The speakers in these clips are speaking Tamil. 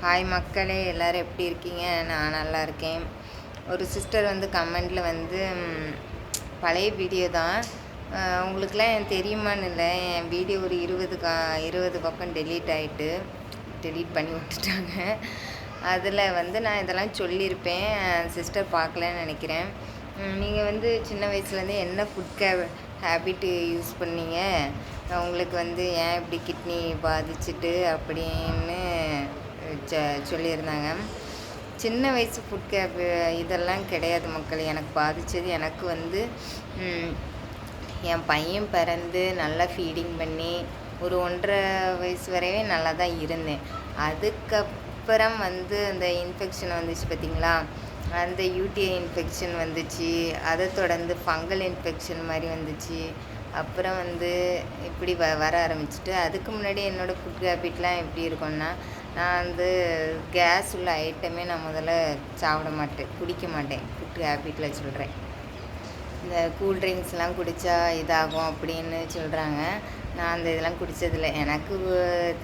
ஹாய் மக்களே, எல்லோரும் எப்படி இருக்கீங்க? நான் நல்லா இருக்கேன். ஒரு சிஸ்டர் வந்து கமெண்டில் வந்து பழைய வீடியோ தான், உங்களுக்கெலாம் எனக்கு தெரியுமான்னு இல்லை, என் வீடியோ ஒரு 20 பக்கம் டெலீட் பண்ணி விட்டுட்டாங்க. அதில் வந்து நான் இதெல்லாம் சொல்லியிருப்பேன், சிஸ்டர் பார்க்கலன்னு நினைக்கிறேன். நீங்கள் வந்து சின்ன வயசுலேருந்தே என்ன ஃபுட் ஹேபிட்டு யூஸ் பண்ணீங்க, உங்களுக்கு வந்து ஏன் இப்படி கிட்னி பாதிச்சுட்டு அப்படின்னு சொல்லியிருந்தாங்க. சின்ன வயசு ஃபுட் இதெல்லாம் கிடையாது மக்கள். எனக்கு பாதித்தது, எனக்கு வந்து என் பையன் பிறந்து நல்லா ஃபீடிங் பண்ணி ஒரு 1.5 வயசு வரையே நல்லா தான் இருந்தேன். அதுக்கப்புறம் வந்து அந்த இன்ஃபெக்ஷன் வந்துச்சு பார்த்திங்களா, அந்த யூடிஐ இன்ஃபெக்ஷன் வந்துச்சு. அதை தொடர்ந்து ஃபங்கல் இன்ஃபெக்ஷன் மாதிரி வந்துச்சு. அப்புறம் வந்து இப்படி வர ஆரம்பிச்சிட்டு, அதுக்கு முன்னாடி என்னோடய ஃபுட் ஹேபிட்லாம் எப்படி இருக்கும்னா, நான் வந்து கேஸ் உள்ள ஐட்டமே நான் முதல்ல சாப்பிட மாட்டேன், குடிக்க மாட்டேன். ஃபுட் ஹேபிட்டில் சொல்கிறேன். இந்த கூல்ட்ரிங்க்ஸ்லாம் குடித்தா இதாகும் அப்படின்னு சொல்கிறாங்க. நான் அந்த இதெல்லாம் குடித்ததில்லை. எனக்கு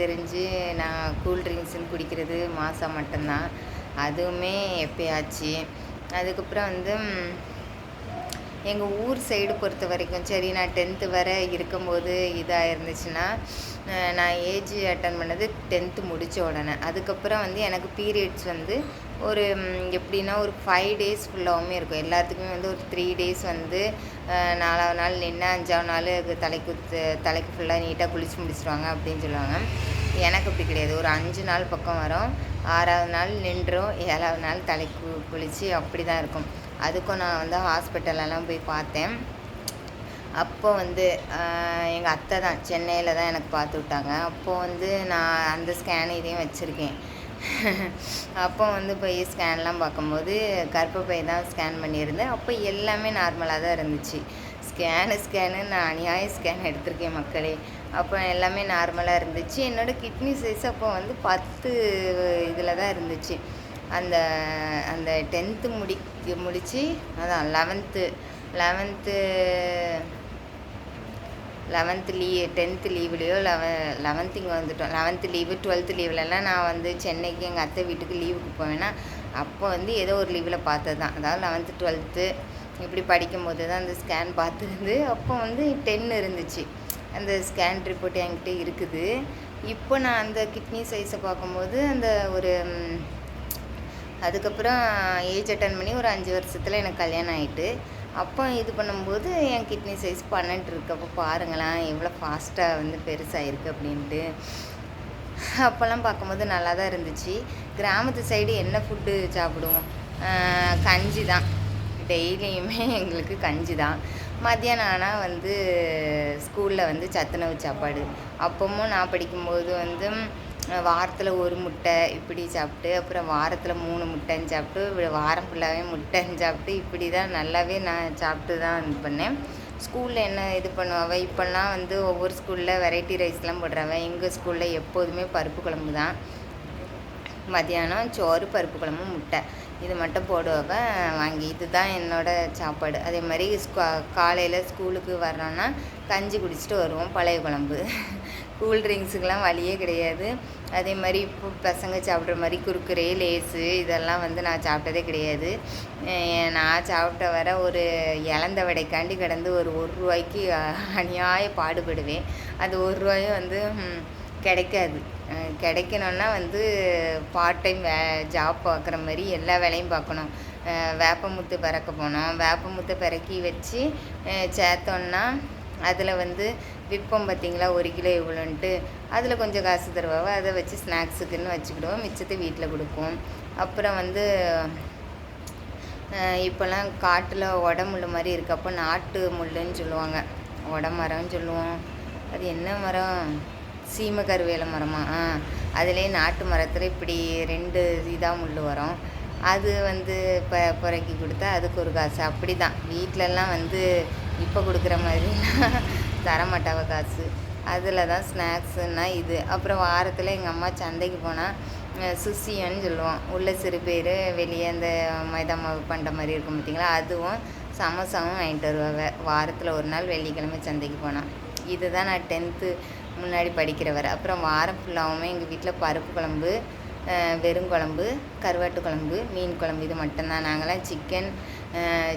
தெரிஞ்சு நான் கூல்ட்ரிங்க்ஸுன்னு குடிக்கிறது மாதம் மட்டும்தான், அதுவுமே எப்பயாச்சு. அதுக்கப்புறம் வந்து எங்கள் ஊர் சைடு பொறுத்த வரைக்கும் சரி, நான் 10th வரை இருக்கும்போது இதாக இருந்துச்சுன்னா, நான் ஏஜ் அட்டன் பண்ணது 10th முடித்த உடனே. அதுக்கப்புறம் வந்து எனக்கு பீரியட்ஸ் வந்து ஒரு எப்படின்னா ஒரு 5 டேஸ் ஃபுல்லாகவுமே இருக்கும். எல்லாத்துக்குமே வந்து ஒரு 3 டேஸ் வந்து 4வது நாள் நின்று 5வது நாள் தலைக்கு ஃபுல்லாக நீட்டாக குளித்து முடிச்சிடுவாங்க அப்படின்னு சொல்லுவாங்க. எனக்கு அப்படி கிடையாது. ஒரு 5 நாள் பக்கம் வரும், 6வது நாள் நின்றும், 7வது நாள் தலைக்கு குளித்து அப்படி தான் இருக்கும். அதுக்கும் நான் வந்து ஹாஸ்பிட்டலெல்லாம் போய் பார்த்தேன். அப்போ வந்து எங்கள் அத்தை தான் சென்னையில் தான் எனக்கு பார்த்து விட்டாங்க. அப்போது வந்து நான் அந்த ஸ்கேன் இதையும் வச்சுருக்கேன். அப்போ வந்து போய் ஸ்கேன்லாம் பார்க்கும்போது கர்ப்பப்பை தான் ஸ்கேன் பண்ணியிருந்தேன். அப்போ எல்லாமே நார்மலாக தான் இருந்துச்சு. ஸ்கேனு நான் அநியாய ஸ்கேன் எடுத்திருக்கேன் மக்களே. அப்போ எல்லாமே நார்மலாக இருந்துச்சு. என்னோடய கிட்னி சைஸ் அப்போ வந்து 10 இதில் தான் இருந்துச்சு. அந்த அந்த 10th முடித்து அதான் 10th லீவ்லேயோ 11th இங்கே வந்துட்டோம். 11th லீவு 12th லீவ்லலாம் நான் வந்து சென்னைக்கு எங்கள் அத்தை வீட்டுக்கு லீவுக்கு போவேன்னா, அப்போ வந்து ஏதோ ஒரு லீவில் பார்த்தது தான். அதாவது 11th 12th இப்படி படிக்கும்போது தான் அந்த ஸ்கேன் பார்த்துருந்து. அப்போ வந்து 10 இருந்துச்சு. அந்த ஸ்கேன் ரிப்போர்ட் என்கிட்ட இருக்குது. இப்போ நான் அந்த கிட்னி சைஸை பார்க்கும்போது அந்த ஒரு அதுக்கப்புறம் ஏஜ் அட்டன் பண்ணி ஒரு 5 வருஷத்தில் எனக்கு கல்யாணம் ஆகிட்டு, அப்போ இது பண்ணும்போது என் கிட்னி சைஸ் 12 இருக்குது. அப்போ பாருங்களேன் எவ்வளோ ஃபாஸ்ட்டாக வந்து பெருசாகிருக்கு அப்படின்ட்டு. அப்போல்லாம் பார்க்கும்போது நல்லா தான் இருந்துச்சு. கிராமத்து சைடு என்ன ஃபுட்டு சாப்பிடுவோம், கஞ்சி தான். டெய்லியுமே எங்களுக்கு கஞ்சி தான். மத்தியானம் ஆனால் வந்து ஸ்கூலில் வந்து சத்துணவு சாப்பாடு. அப்போவும் நான் படிக்கும்போது வந்து வாரத்தில் 1 முட்டை இப்படி சாப்பிட்டு, அப்புறம் வாரத்தில் 3 முட்டைன்னு சாப்பிட்டு, வாரம் ஃபுல்லாகவே முட்டைன்னு சாப்பிட்டு, இப்படி தான் நல்லாவே நான் சாப்பிட்டு தான் இது பண்ணேன். ஸ்கூலில் என்ன இது பண்ணுவாங்க, இப்போல்லாம் வந்து ஒவ்வொரு ஸ்கூலில் வெரைட்டி ரைஸ்லாம் போடுறாங்க. எங்கள் ஸ்கூலில் எப்போதுமே பருப்பு குழம்பு தான். மத்தியானம் சோறு, பருப்பு குழம்பு, முட்டை இது மட்டும் போடுவாங்க வாங்கி. இதுதான் என்னோடய சாப்பாடு. அதே மாதிரி காலையில் ஸ்கூலுக்கு வர்றோன்னா கஞ்சி குடிச்சிட்டு வருவோம், பழைய குழம்பு. கூல்ட்ரிங்க்ஸுக்கெலாம் வழியே கிடையாது. அதே மாதிரி இப்போ பசங்க சாப்பிட்ற மாதிரி குறுக்குறே, லேஸு இதெல்லாம் வந்து நான் சாப்பிட்டதே கிடையாது. நான் சாப்பிட்ட வர ஒரு இலந்த வடைக்காண்டி கிடந்து ஒரு ரூபாய்க்கு அநியாய பாடுபடுவேன். அது ரூபாயும் வந்து கிடைக்காது. கிடைக்கணுன்னா வந்து பார்ட் டைம் ஜாப் பார்க்குற மாதிரி எல்லா வேலையும் பார்க்கணும். வேப்பமுத்து பறக்க போனோம். வேப்பமுத்தை பிறக்கி வச்சு சேர்த்தோன்னா அதில் வந்து விற்போம் பார்த்திங்களா, 1 கிலோ இவ்வளோன்ட்டு. அதில் கொஞ்சம் காசு தருவாங்க. அதை வச்சு ஸ்நாக்ஸுக்குன்னு வச்சுக்கிடுவோம், மிச்சத்தை வீட்டில் கொடுப்போம். அப்புறம் வந்து இப்போல்லாம் காட்டில் உடமுள்ளு மாதிரி இருக்குது. அப்போ நாட்டு முள்ளுன்னு சொல்லுவாங்க, உடமரம்னு சொல்லுவோம். அது என்ன மரம், சீமை கருவேல மரமா, அதுலேயே நாட்டு மரத்தில் இப்படி 2 இதாக முள் வரும். அது வந்து புறக்கி கொடுத்தா அதுக்கு ஒரு காசு. அப்படி தான் வீட்டிலலாம் வந்து இப்போ கொடுக்குற மாதிரிலாம் தரமாட்டாவ காசு. அதில் தான் ஸ்நாக்ஸுன்னா இது. அப்புறம் வாரத்தில் எங்கள் அம்மா சந்தைக்கு போனால் சுசியன்னு சொல்லுவோம், உள்ள சிறு பேர் வெளியே அந்த மைதா மாவு பண்ணுற மாதிரி இருக்கும் பார்த்திங்களா, அதுவும் சமோசாவும் வாங்கிட்டு வருவாங்க வாரத்தில் 1 நாள் வெள்ளிக்கிழமை சந்தைக்கு போனால். இது தான் நான் 10th முன்னாடி படிக்கிற வரை. அப்புறம் வாரம் ஃபுல்லாகவுமே எங்கள் வீட்டில் பருப்பு குழம்பு, வெறும் குழம்பு, கருவாட்டு குழம்பு, மீன் குழம்பு இது மட்டும்தான். நாங்களாம்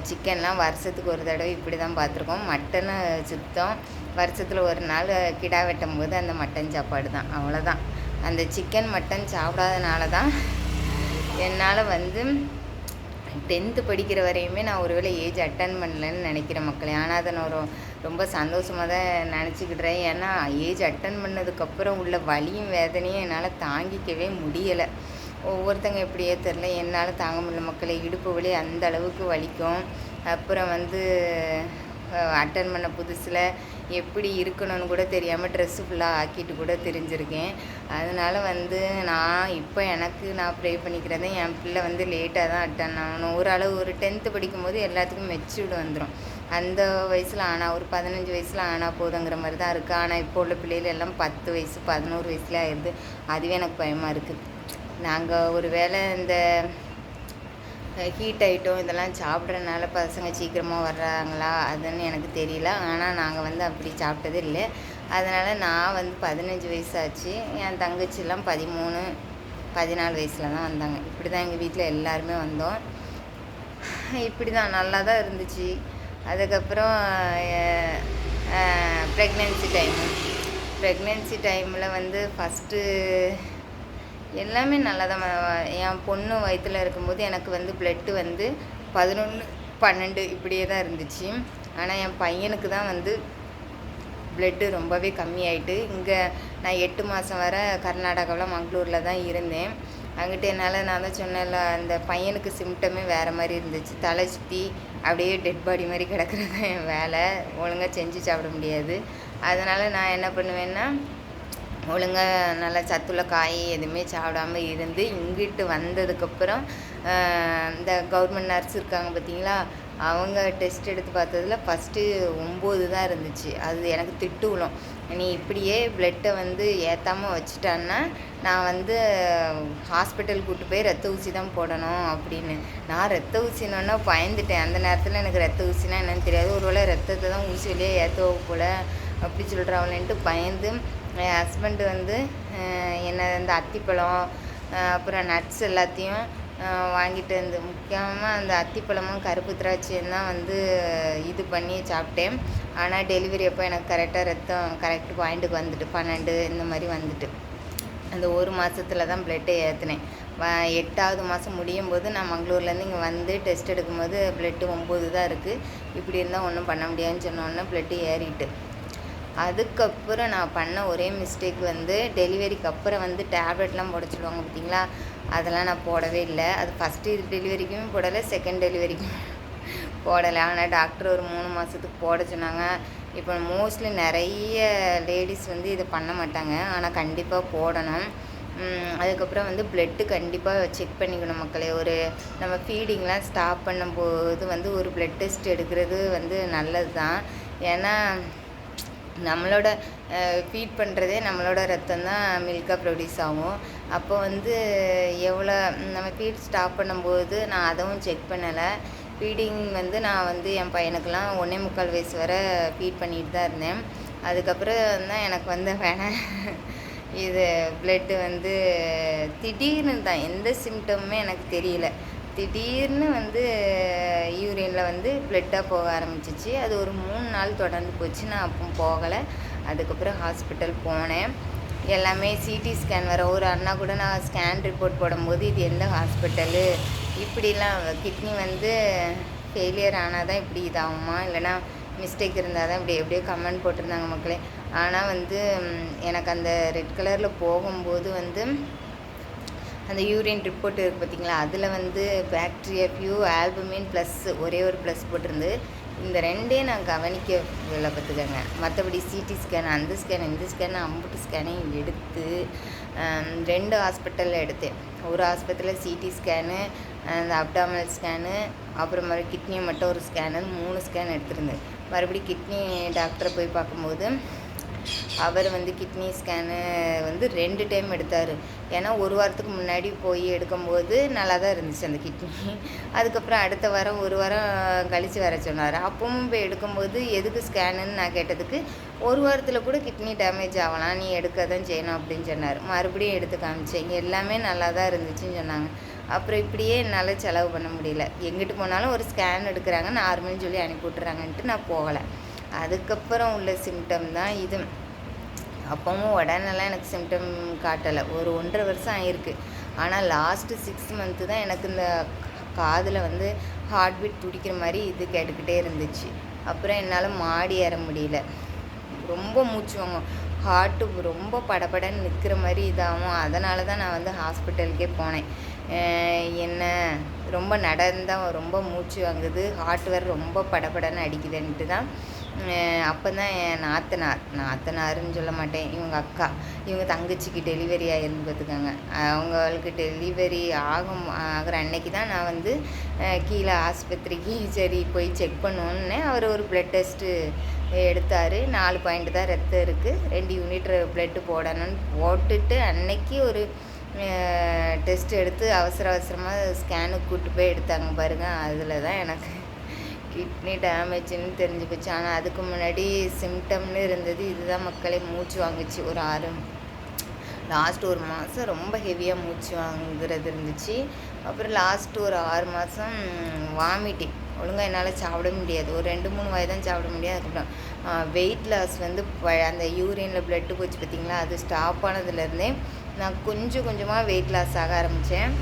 சிக்கன்லாம் வருஷத்துக்கு ஒரு தடவை இப்படி தான் பார்த்துருக்கோம். மட்டனை சுத்தம் வருஷத்தில் ஒரு நாள் கிடா வெட்டும் போது அந்த மட்டன் சாப்பாடு தான், அவ்வளோதான். அந்த சிக்கன் மட்டன் சாப்பிடாதனால தான் என்னால் வந்து 10th படிக்கிற வரையுமே நான் ஒருவேளை ஏஜ் அட்டன் பண்ணலன்னு நினைக்கிறேன் மக்களே. ஆனால் அதை நான் ரொம்ப சந்தோஷமாக தான் நினச்சிக்கிட்றேன். ஏன்னா ஏஜ் அட்டன் பண்ணதுக்கப்புறம் உள்ள வலியும் வேதனையும் என்னால் தாங்கிக்கவே முடியலை. ஒவ்வொருத்தங்க எப்படியே தெரில, என்னால் தாங்க முடியல மக்களே. இடுப்பு வலி அந்த அளவுக்கு வலிக்கும். அப்புறம் வந்து அட்டன் பண்ண புதுசில் எப்படி இருக்கணும்னு கூட தெரியாமல் ட்ரெஸ்ஸு ஃபுல்லாக ஆக்கிட்டு கூட தெரிஞ்சிருக்கேன். அதனால் வந்து நான் ப்ரே பண்ணிக்கிறதே என் பிள்ளை வந்து லேட்டாக தான் அட்டன் ஆகணும். ஓரளவு ஒரு 10th படிக்கும்போது எல்லாத்துக்கும் மெச்சூர்டு வந்துடும். அந்த வயசில் ஆனால் ஒரு 15 வயசில் ஆனால் போதுங்கிற மாதிரி தான் இருக்குது. ஆனால் இப்போ உள்ள பிள்ளைகள் எல்லாம் 10 வயசு 11 வயசுல ஆயிடுது. அதுவே எனக்கு பயமாக இருக்குது. நாங்கள் ஒரு வேளை இந்த ஹீட் ஐட்டம் இதெல்லாம் சாப்பிட்றதுனால பசங்க சீக்கிரமாக வர்றாங்களா அதுன்னு எனக்கு தெரியல. ஆனால் நாங்கள் வந்து அப்படி சாப்பிட்டது இல்லை. அதனால் நான் வந்து 15 வயசாச்சு. என் தங்கச்சிலாம் 13 14 வயசில் தான் வந்தாங்க. இப்படி தான் எங்கள் வீட்டில் எல்லாருமே வந்தோம். இப்படி தான் நல்லா தான் இருந்துச்சு. அதுக்கப்புறம் ப்ரெக்னென்சி டைமில் வந்து ஃபஸ்ட்டு எல்லாமே நல்லா தான். என் பொண்ணு வயிற்றில் இருக்கும்போது எனக்கு வந்து பிளட்டு வந்து 11 12 இப்படியே தான் இருந்துச்சு. ஆனால் என் பையனுக்கு தான் வந்து பிளட்டு ரொம்பவே கம்மியாயிட்டு. இங்கே நான் 8 மாதம் வரை கர்நாடகாவில் மங்களூரில் தான் இருந்தேன். அங்கிட்டு என்னால் நான் தான் சொன்னேன்ல, அந்த பையனுக்கு சிம்டமே வேறு மாதிரி இருந்துச்சு. தலை சுற்றி அப்படியே டெட் பாடி மாதிரி கிடக்கிறது தான் என் வேலை. ஒழுங்காக செஞ்சு சாப்பிட முடியாது. அதனால் நான் என்ன பண்ணுவேன்னா, ஒழுங்காக நல்லா சத்துள்ள காய் எதுவுமே சாப்பிடாமல் இருந்து இங்கிட்டு வந்ததுக்கப்புறம் இந்த கவர்மெண்ட் நர்ஸ் இருக்காங்க பார்த்தீங்களா, அவங்க டெஸ்ட் எடுத்து பார்த்ததில் ஃபஸ்ட்டு 9 தான் இருந்துச்சு. அது எனக்கு திட்டு விழும். நீ இப்படியே பிளட்டை வந்து ஏற்றாமல் வச்சுட்டான்னா நான் வந்து ஹாஸ்பிட்டல் கூப்பிட்டு போய் ரத்த ஊசி தான் போடணும் அப்படின்னு. நான் ரத்த ஊசினோன்னா பயந்துட்டேன். அந்த நேரத்தில் எனக்கு ரத்த ஊசினா என்னன்னு தெரியாது. ஒருவேளை ரத்தத்தை தான் ஊசி வழியே ஏற்றவோ போல் அப்படி சொல்கிறாங்களேன்ட்டு பயந்து என் ஹஸ்பண்டு வந்து என்ன இந்த அத்திப்பழம் அப்புறம் நட்ஸ் எல்லாத்தையும் வாங்கிட்டு வந்து, முக்கியமாக அந்த அத்திப்பழமும் கருப்பு திராட்சையும் தான் வந்து இது பண்ணி சாப்பிட்டேன். ஆனால் டெலிவரி அப்போ எனக்கு கரெக்டாக ரத்தம் கரெக்ட் பாயிண்ட்டுக்கு வந்துட்டு 12 இந்த மாதிரி வந்துட்டு அந்த ஒரு மாதத்தில் தான் பிளட்டை ஏற்றினேன். 8வது மாதம் முடியும் போது நான் மங்களூர்லேருந்து இங்கே வந்து டெஸ்ட் எடுக்கும்போது பிளட்டு 9 தான் இருக்குது. இப்படி இருந்தால் ஒன்றும் பண்ண முடியாதுன்னு சொன்னோன்னே பிளட்டு ஏறிட்டு. அதுக்கப்புறம் நான் பண்ண ஒரே மிஸ்டேக் வந்து டெலிவரிக்கு அப்புறம் வந்து டேப்லெட்லாம் போட சொல்லுவாங்க பார்த்தீங்களா, அதெல்லாம் நான் போடவே இல்லை. அது ஃபஸ்ட்டு டெலிவரிக்குமே போடலை, செகண்ட் டெலிவரிக்கும் போடலை. ஆனால் டாக்டர் ஒரு 3 மாதத்துக்கு போட சொன்னாங்க. இப்போ மோஸ்ட்லி நிறைய லேடிஸ் வந்து இதை பண்ண மாட்டாங்க, ஆனால் கண்டிப்பாக போடணும். அதுக்கப்புறம் வந்து பிளட்டு கண்டிப்பாக செக் பண்ணிக்கணும் மக்களே. நம்ம ஃபீடிங்லாம் ஸ்டாப் பண்ணும்போது வந்து ஒரு பிளட் டெஸ்ட் எடுக்கிறது வந்து நல்லது தான். ஏன்னா நம்மளோட ஃபீட் பண்ணுறதே நம்மளோட ரத்தம் தான் மில்காக ப்ரொடியூஸ் ஆகும். அப்போ வந்து எவ்வளோ நம்ம ஃபீட் ஸ்டாப் பண்ணும்போது நான் அதுவும் செக் பண்ணலை. ஃபீடிங் வந்து நான் வந்து என் பையனுக்கெலாம் 1.25 வயசு வரை ஃபீட் பண்ணிட்டு தான் இருந்தேன். அதுக்கப்புறம் தான் எனக்கு வந்து வேணாம் இது பிளட்டு வந்து திடீர்னு தான், எந்த சிம்டமுமே எனக்கு தெரியல. திடீர்னு வந்து யூரினில் வந்து பிளட்டாக போக ஆரம்பிச்சிச்சு. அது ஒரு 3 நாள் தொடர்ந்து போச்சு. நான் அப்போ போகலை. அதுக்கப்புறம் ஹாஸ்பிட்டல் போனேன். எல்லாமே சிடி ஸ்கேன் வர ஒரு அண்ணா கூட நான் ஸ்கேன் ரிப்போர்ட் போடும்போது இது எந்த ஹாஸ்பிட்டலு இப்படிலாம் கிட்னி வந்து ஃபெயிலியர் ஆனால் தான் இப்படி இதாகுமா, இல்லைனா மிஸ்டேக் இருந்தால் தான் இப்படி எப்படியோ கமெண்ட் போட்டிருந்தாங்க மக்களே. ஆனால் வந்து எனக்கு அந்த ரெட் கலரில் போகும்போது வந்து அந்த யூரின் ரிப்போர்ட் இருக்குது பார்த்திங்களா, அதில் வந்து பாக்டீரியா ஃபியூ ஆல்புமின் ப்ளஸ் ஒரே ஒரு ப்ளஸ் போட்டிருந்து. இந்த 2 நான் கவனிக்கவில்லை பார்த்துக்கோங்க. மற்றபடி சிடி ஸ்கேன் அந்த ஸ்கேன் இந்த ஸ்கேன் அம்புட்டு ஸ்கேனையும் எடுத்து 2 ஹாஸ்பிட்டலில் எடுத்தேன். ஒரு ஹாஸ்பிட்டலில் சிடி ஸ்கேனு, அந்த அப்டாமல் ஸ்கேனு, அப்புறம் மாதிரி கிட்னியை மட்டும் ஒரு ஸ்கேனு, 3 ஸ்கேன் எடுத்திருந்தேன். மறுபடியும் கிட்னி டாக்டரை போய் பார்க்கும்போது அவர் வந்து கிட்னி ஸ்கேனு வந்து 2 டைம் எடுத்தார். ஏன்னா 1 வாரத்துக்கு முன்னாடி போய் எடுக்கும்போது நல்லா தான் இருந்துச்சு அந்த கிட்னி. அதுக்கப்புறம் அடுத்த வாரம் 1 வாரம் கழித்து வர சொன்னார். அப்பவும் போய் எடுக்கும்போது எதுக்கு ஸ்கேனுன்னு நான் கேட்டதுக்கு 1 வாரத்தில் கூட கிட்னி டேமேஜ் ஆகலாம், நீ எடுக்க தான் செய்யணும் அப்படின்னு சொன்னார். மறுபடியும் எடுத்து காமிச்சேன், எல்லாமே நல்லா தான் இருந்துச்சுன்னு சொன்னாங்க. அப்புறம் இப்படியே என்னால் செலவு பண்ண முடியல. எங்கிட்டு போனாலும் ஒரு ஸ்கேன் எடுக்கிறாங்க, நார்மல்னு சொல்லி அனுப்பி விட்டுறாங்கன்ட்டு நான் போகலை. அதுக்கப்புறம் உள்ள சிம்டம் தான் இது. அப்பவும் உடனெல்லாம் எனக்கு சிம்டம் காட்டலை. ஒரு 1.5 வருஷம் ஆகிருக்கு. ஆனால் லாஸ்ட்டு 6 மந்த்து தான் எனக்கு இந்த காதில் வந்து ஹார்ட் பீட் துடிக்கிற மாதிரி இது கேட்டுக்கிட்டே இருந்துச்சு. அப்புறம் என்னால் மாடி ஏற முடியல, ரொம்ப மூச்சு வாங்கும், ஹார்ட்டு ரொம்ப படபடன்னு நிற்கிற மாதிரி இதாகும். அதனால தான் நான் வந்து ஹாஸ்பிட்டலுக்கே போனேன். என்ன ரொம்ப நடந்தால் ரொம்ப மூச்சு வாங்குது, ஹார்ட் வேறு ரொம்ப படபடன்னு அடிக்குதுன்ட்டு தான் அப்போ தான் என் நாத்தனாருன்னு சொல்ல மாட்டேன், இவங்க அக்கா, இவங்க தங்கச்சிக்கு டெலிவரி ஆகிருந்து பார்த்துக்கோங்க. அவங்களுக்கு டெலிவரி ஆகிற அன்னைக்கு தான் நான் வந்து கீழே ஆஸ்பத்திரிக்கு சரி போய் செக் பண்ணுவோன்னு அவர் ஒரு ப்ளட் டெஸ்ட்டு எடுத்தார். 4 பாயிண்ட் தான் ரத்தம் இருக்குது, 2 யூனிட் ப்ளட்டு போடணும்னு போட்டுட்டு அன்னைக்கு ஒரு டெஸ்ட் எடுத்து அவசரமாக ஸ்கேனுக்கு கூப்பிட்டு போய் எடுத்தாங்க பாருங்கள். அதில் தான் எனக்கு கிட்னி டேமேஜ்னு தெரிஞ்சு போச்சு. ஆனால் அதுக்கு முன்னாடி சிம்டம்னு இருந்தது இதுதான் மக்களே. மூச்சு வாங்குச்சு ஒரு லாஸ்ட் 1 மாதம் ரொம்ப ஹெவியாக மூச்சு வாங்குறது இருந்துச்சு. அப்புறம் லாஸ்ட்டு ஒரு 6 மாதம் வாமிட்டிங், ஒழுங்காக என்னால் சாப்பிட முடியாது, ஒரு 2-3 வாய் தான் சாப்பிட முடியாது. அதுக்கப்புறம் வெயிட் லாஸ் வந்து அந்த யூரினில் ப்ளட்டு போச்சு பார்த்திங்களா, அது ஸ்டாப் ஆனதுலேருந்தே நான் கொஞ்சமாக வெயிட் லாஸ் ஆக ஆரம்பித்தேன்.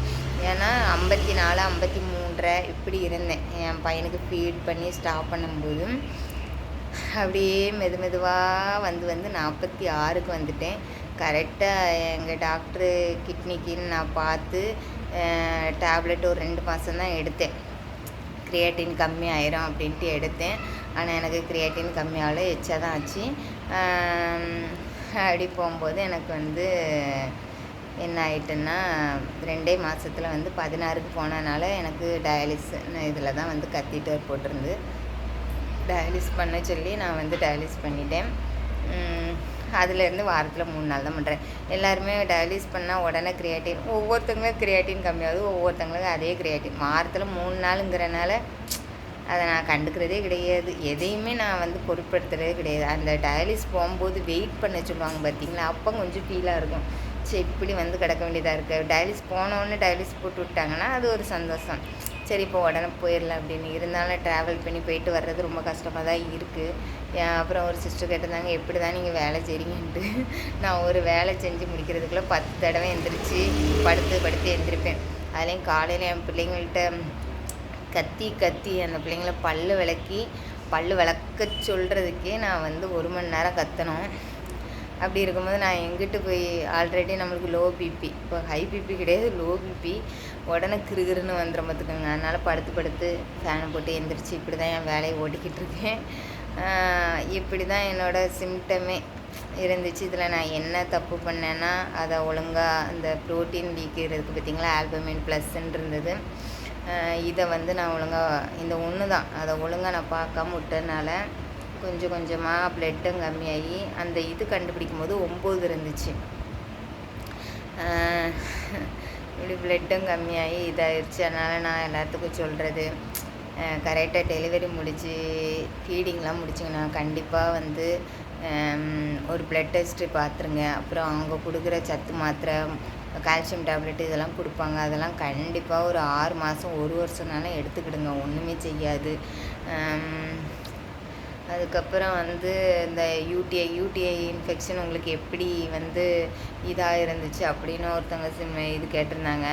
ஏன்னா 54, 53 இப்படி இருந்தேன். என் பையனுக்கு ஃபீட் பண்ணி ஸ்டாப் பண்ணும்போது அப்படியே மெதுவாக வந்து 46க்கு வந்துட்டேன். கரெக்டாக எங்கள் டாக்டரு கிட்னிக்குன்னு நான் பார்த்து டேப்லெட் ஒரு 2 மாதம் தான் எடுத்தேன். கிரியேட்டின் கம்மி ஆயிரும் அப்படின்ட்டு எடுத்தேன். ஆனால் எனக்கு கிரியேட்டின் கம்மியாகல, எச்சா தான் ஆச்சு. அப்படி போகும்போது எனக்கு வந்து என்ன ஆகிட்டுன்னா 2 மாதத்தில் வந்து 16க்கு போனதுனால எனக்கு டயாலிஸ் இதில் தான் வந்து கத்தீட்டர் போட்டிருந்து டயாலிஸ் பண்ண சொல்லி நான் வந்து டயாலிஸ் பண்ணிட்டேன். அதுலேருந்து வாரத்தில் 3 நாள் தான் பண்ணுறேன். எல்லாருமே டயாலிஸ் பண்ணால் உடனே கிரியேட்டின், ஒவ்வொருத்தங்களும் கிரியேட்டின் கம்மியாகுது, ஒவ்வொருத்தங்களுக்கும் அதே கிரியேட்டின். வாரத்தில் 3 நாளுங்கிறனால அதை நான் கண்டுக்கிறதே கிடையாது, எதையுமே நான் வந்து பொருட்படுத்துகிறதே கிடையாது. அந்த டயாலிஸ் போகும்போது வெயிட் பண்ண சொல்லுவாங்க பார்த்தீங்களா, அப்போ கொஞ்சம் ஃபீலாக இருக்கும், சரி இப்படி வந்து கிடக்க வேண்டியதாக இருக்குது. டயாலிஸ் போனோடனே டயாலிஸ் போட்டு விட்டாங்கன்னா அது ஒரு சந்தோஷம், சரி இப்போ உடனே போயிடலாம் அப்படின்னு. இருந்தாலும் ட்ராவல் பண்ணி போயிட்டு வர்றது ரொம்ப கஷ்டமாக தான் இருக்குது. அப்புறம் ஒரு சிஸ்டர் கேட்டிருந்தாங்க, எப்படி தான் நீங்கள் வேலை செய்கிறீங்கன்ட்டு. நான் ஒரு வேலை செஞ்சு முடிக்கிறதுக்குள்ளே 10 தடவை எந்திரிச்சு படுத்து எந்திரிப்பேன். அதுலேயும் காலையில் என் பிள்ளைங்கள்ட்ட கத்தி அந்த பிள்ளைங்கள பல்லு விளக்க சொல்கிறதுக்கே நான் வந்து 1 மணி நேரம் கத்தணும். அப்படி இருக்கும்போது நான் எங்கிட்டு போய், ஆல்ரெடி நம்மளுக்கு லோ பிபி, இப்போ ஹை பிபி கிடையாது, லோ பிபி, உடனே கிருகிருன்னு வந்துடும் பார்த்துக்கோங்க. அதனால் படுத்து ஃபேனை போட்டு எந்திரிச்சு இப்படி தான் என் வேலையை ஓட்டிக்கிட்டு இருக்கேன். இப்படி தான் என்னோடய சிம்டமே இருந்துச்சு. இதில் நான் என்ன தப்பு பண்ணேன்னா, அதை ஒழுங்காக அந்த ப்ரோட்டீன் லீக் இருக்குது பார்த்திங்களா, ஆல்பமின் ப்ளஸ்ன்னு இருந்தது, இதை வந்து நான் ஒழுங்காக இந்த ஒன்று தான் அதை ஒழுங்காக நான் பார்க்காம விட்டதுனால கொஞ்சமாக ப்ளட்டும் கம்மியாகி அந்த இது கண்டுபிடிக்கும் போது 9 இருந்துச்சு. இப்படி ப்ளட்டும் கம்மியாகி இதாகிடுச்சு. அதனால் நான் எல்லாத்துக்கும் சொல்கிறது, கரெக்டாக டெலிவரி முடித்து ஃபீடிங்லாம் முடிச்சிங்கன்னா கண்டிப்பாக வந்து ஒரு ப்ளட் டெஸ்ட்டு பார்த்துருங்க. அப்புறம் அவங்க கொடுக்குற சத்து மாத்திரை, கால்சியம் டேப்லெட்டு இதெல்லாம் கொடுப்பாங்க, அதெல்லாம் கண்டிப்பாக ஒரு 6 மாதம் 1 வருஷம்னாலும் எடுத்துக்கிடுங்க, ஒன்றுமே செய்யாது. அதுக்கப்புறம் வந்து இந்த யூடிஐ இன்ஃபெக்ஷன் உங்களுக்கு எப்படி வந்து இதாக இருந்துச்சு அப்படின்னு ஒருத்தவங்க இது கேட்டிருந்தாங்க.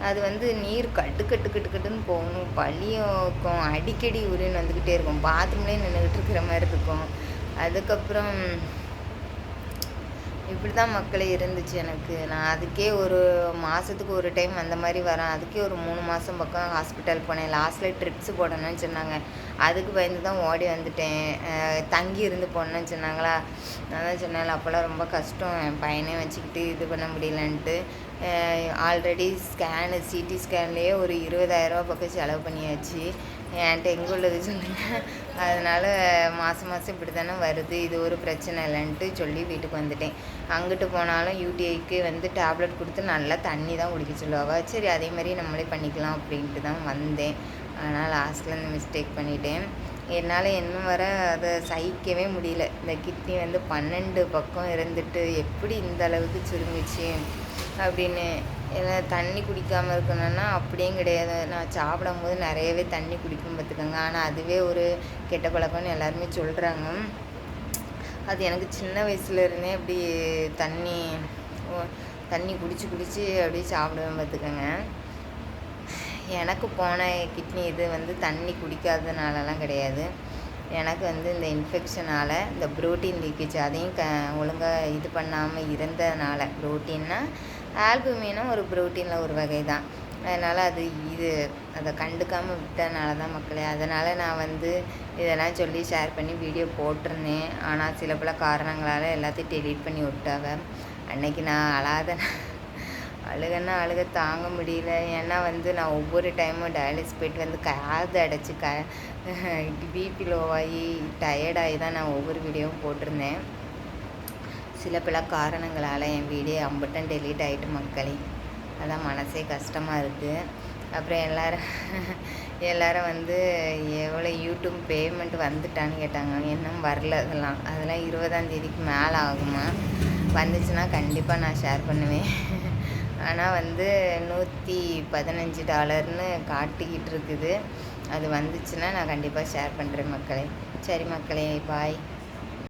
அது வந்து நீர் கட்டுன்னு போகணும், பழியும் இருக்கும், அடிக்கடி யூரின் வந்துக்கிட்டே இருக்கும், பாத்ரூம்லேயே நின்றுக்கிட்டு இருக்கிற மாதிரி இருக்கும். அதுக்கப்புறம் இப்படி தான் மக்களே இருந்துச்சு எனக்கு. நான் அதுக்கே ஒரு மாதத்துக்கு ஒரு டைம் அந்த மாதிரி வரேன். அதுக்கே ஒரு 3 மாதம் பக்கம் ஹாஸ்பிட்டல் போனேன். லாஸ்ட்டில் ட்ரிப்ஸ் போடணும்னு சொன்னாங்க, அதுக்கு பயந்து தான் ஓடி வந்துட்டேன். தங்கி இருந்து போடணும்னு சொன்னாங்களா, நான் தான் சொன்னேன் அப்போல்லாம் ரொம்ப கஷ்டம், என் பையனே வச்சுக்கிட்டு இது பண்ண முடியலன்ட்டு. ஆல்ரெடி சிடி ஸ்கேன்லேயே ஒரு 20,000 ரூபா பக்கம் செலவு பண்ணியாச்சு. என்கிட்ட எங்கே உள்ளது சொல்லுங்கள். அதனால் மாதம் மாதம் இப்படி தானே வருது, இது ஒரு பிரச்சனை இல்லைன்ட்டு சொல்லி வீட்டுக்கு வந்துட்டேன். அங்கிட்டு போனாலும் யூடிஐக்கு வந்து டேப்லெட் கொடுத்து நல்லா தண்ணி தான் குடிக்க சொல்லுவாங்க. சரி அதே மாதிரி நம்மளே பண்ணிக்கலாம் அப்படின்ட்டு தான் வந்தேன். ஆனால் லாஸ்ட்டில் இந்த மிஸ்டேக் பண்ணிட்டேன். என்னால் இன்னும் வர அதை சகிக்கவே முடியல. இந்த கிட்னி வந்து 12 பக்கம் இருந்துட்டு எப்படி இந்த அளவுக்கு சுருங்குச்சு அப்படின்னு. ஏன்னா தண்ணி குடிக்காமல் இருக்கணும்னா அப்படியும் கிடையாது. நான் சாப்பிடும்போது நிறையவே தண்ணி குடிக்கும் பார்த்துக்கோங்க. ஆனால் அதுவே ஒரு கெட்ட பழக்கம்னு எல்லாருமே சொல்கிறாங்க. அது எனக்கு சின்ன வயசுலேருந்தே அப்படி தண்ணி குடிச்சு அப்படியே சாப்பிடுவேன் பார்த்துக்கோங்க. எனக்கு போன கிட்னி இது வந்து தண்ணி குடிக்காததுனாலலாம் கிடையாது. எனக்கு வந்து இந்த இன்ஃபெக்ஷனால் இந்த புரோட்டீன் லீக்கேஜ் அதையும் ஒழுங்காக இது பண்ணாமல் இருந்ததுனால. புரோட்டீன்னா ஆல்புமினும் ஒரு புரோட்டீனில் ஒரு வகை தான். அதனால் அதை கண்டுக்காமல் விட்டதுனால தான் மக்களே. அதனால் நான் வந்து இதெல்லாம் சொல்லி ஷேர் பண்ணி வீடியோ போட்டிருந்தேன். ஆனால் சில பல காரணங்களால் எல்லாத்தையும் டெலீட் பண்ணி விட்டாங்க. அன்னைக்கு நான் அழுக தாங்க முடியல. ஏன்னா வந்து நான் ஒவ்வொரு டைமும் டயாலிசிஸ் போயிட்டு வந்து காது அடைச்சி பிபி லோவாகி டயர்டாகி தான் நான் ஒவ்வொரு வீடியோவும் போட்டிருந்தேன். சில பல காரணங்களால் என் வீடியோ அம்பட்டன் டெலீட் ஆகிட்டு மக்களே. அதான் மனசே கஷ்டமாக இருக்குது. அப்புறம் எல்லோரும் வந்து எவ்வளோ யூடியூப் பேமெண்ட் வந்துட்டான்னு கேட்டாங்க. இன்னும் வரல. அதெல்லாம் 20ஆம் தேதிக்கு மேலே ஆகுமா. வந்துச்சுன்னா கண்டிப்பாக நான் ஷேர் பண்ணுவேன். ஆனால் வந்து $115 காட்டிக்கிட்டு இருக்குது. அது வந்துச்சுன்னா நான் கண்டிப்பாக ஷேர் பண்ணுறேன் மக்களே. சரி மக்களே, பாய்.